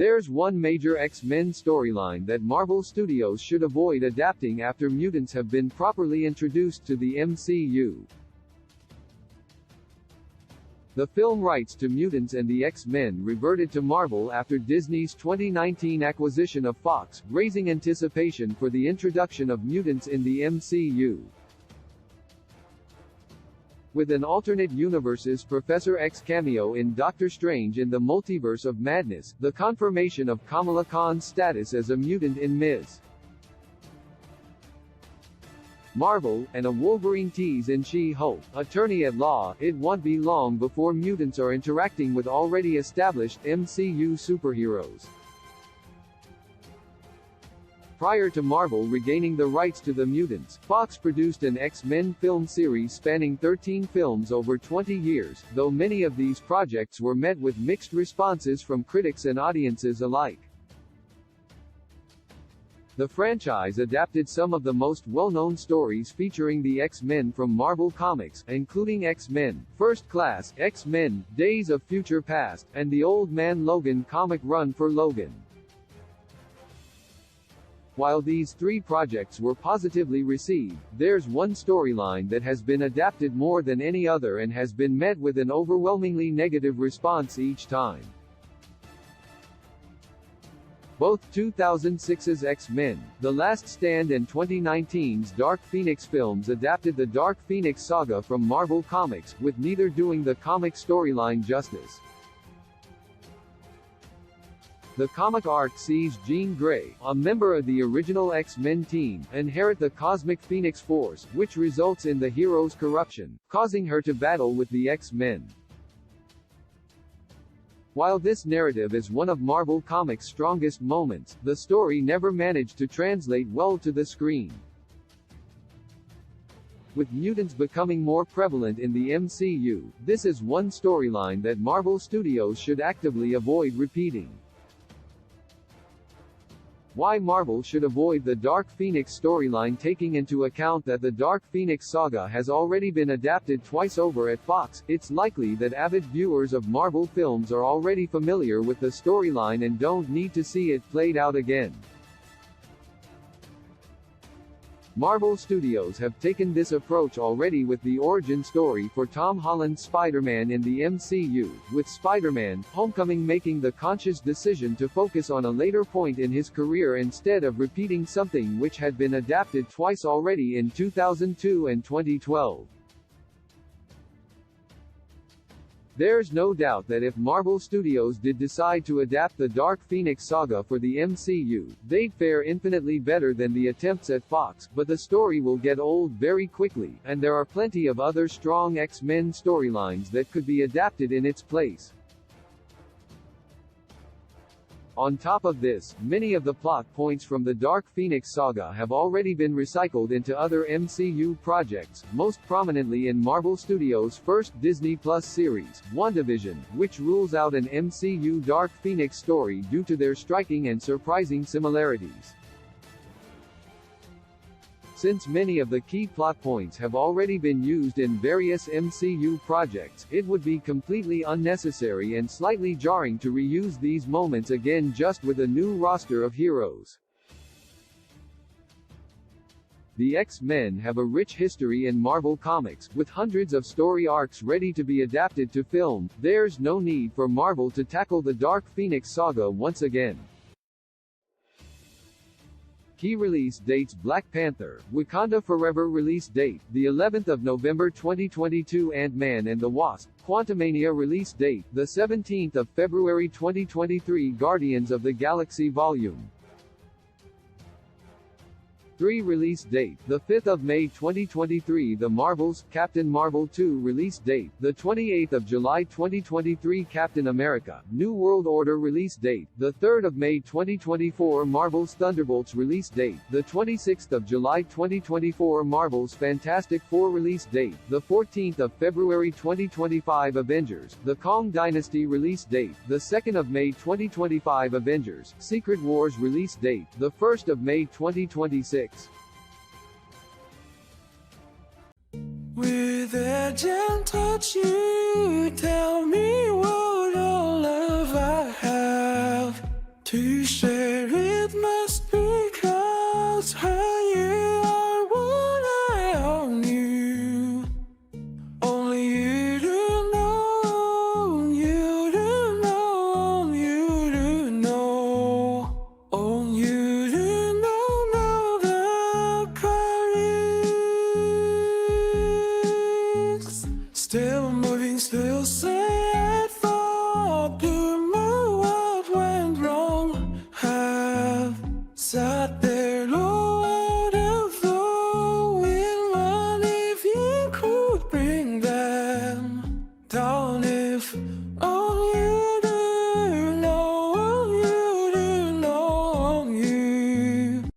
There's one major X-Men storyline that Marvel Studios should avoid adapting after mutants have been properly introduced to the MCU. The film rights to mutants and the X-Men reverted to Marvel after Disney's 2019 acquisition of Fox, raising anticipation for the introduction of mutants in the MCU. With an alternate universe's Professor X cameo in Doctor Strange in the Multiverse of Madness, the confirmation of Kamala Khan's status as a mutant in Ms. Marvel, and a Wolverine tease in She-Hulk, Attorney at Law, it won't be long before mutants are interacting with already established MCU superheroes. Prior to Marvel regaining the rights to the mutants, Fox produced an X-Men film series spanning 13 films over 20 years, though many of these projects were met with mixed responses from critics and audiences alike. The franchise adapted some of the most well-known stories featuring the X-Men from Marvel Comics, including X-Men, First Class, X-Men, Days of Future Past, and the Old Man Logan comic run for Logan. While these three projects were positively received, there's one storyline that has been adapted more than any other and has been met with an overwhelmingly negative response each time. Both 2006's X-Men, The Last Stand and 2019's Dark Phoenix films adapted the Dark Phoenix saga from Marvel Comics, with neither doing the comic storyline justice. The comic arc sees Jean Grey, a member of the original X-Men team, inherit the Cosmic Phoenix Force, which results in the hero's corruption, causing her to battle with the X-Men. While this narrative is one of Marvel Comics' strongest moments, the story never managed to translate well to the screen. With mutants becoming more prevalent in the MCU, this is one storyline that Marvel Studios should actively avoid repeating. Why Marvel should avoid the Dark Phoenix storyline? Taking into account that the Dark Phoenix saga has already been adapted twice over at Fox, it's likely that avid viewers of Marvel films are already familiar with the storyline and don't need to see it played out again. Marvel Studios have taken this approach already with the origin story for Tom Holland's Spider-Man in the MCU, with Spider-Man: Homecoming making the conscious decision to focus on a later point in his career instead of repeating something which had been adapted twice already in 2002 and 2012. There's no doubt that if Marvel Studios did decide to adapt the Dark Phoenix saga for the MCU, they'd fare infinitely better than the attempts at Fox, but the story will get old very quickly, and there are plenty of other strong X-Men storylines that could be adapted in its place. On top of this, many of the plot points from the Dark Phoenix saga have already been recycled into other MCU projects, most prominently in Marvel Studios' first Disney Plus series, WandaVision, which rules out an MCU Dark Phoenix story due to their striking and surprising similarities. Since many of the key plot points have already been used in various MCU projects, it would be completely unnecessary and slightly jarring to reuse these moments again just with a new roster of heroes. The X-Men have a rich history in Marvel Comics, with hundreds of story arcs ready to be adapted to film. There's no need for Marvel to tackle the Dark Phoenix saga once again. Key release dates: Black Panther, Wakanda Forever release date, the 11th of November 2022. Ant-Man and the Wasp, Quantumania release date, the 17th of February 2023. Guardians of the Galaxy Volume 3 release date, the 5th of May 2023. The Marvels, Captain Marvel 2 release date, the 28th of July 2023. Captain America, New World Order release date, the 3rd of May 2024. Marvel's Thunderbolts release date, the 26th of July 2024. Marvel's Fantastic Four release date, the 14th of February 2025. Avengers, The Kong Dynasty release date, the 2nd of May 2025. Avengers, Secret Wars release date, the 1st of May 2026. With a gentle touch you tell me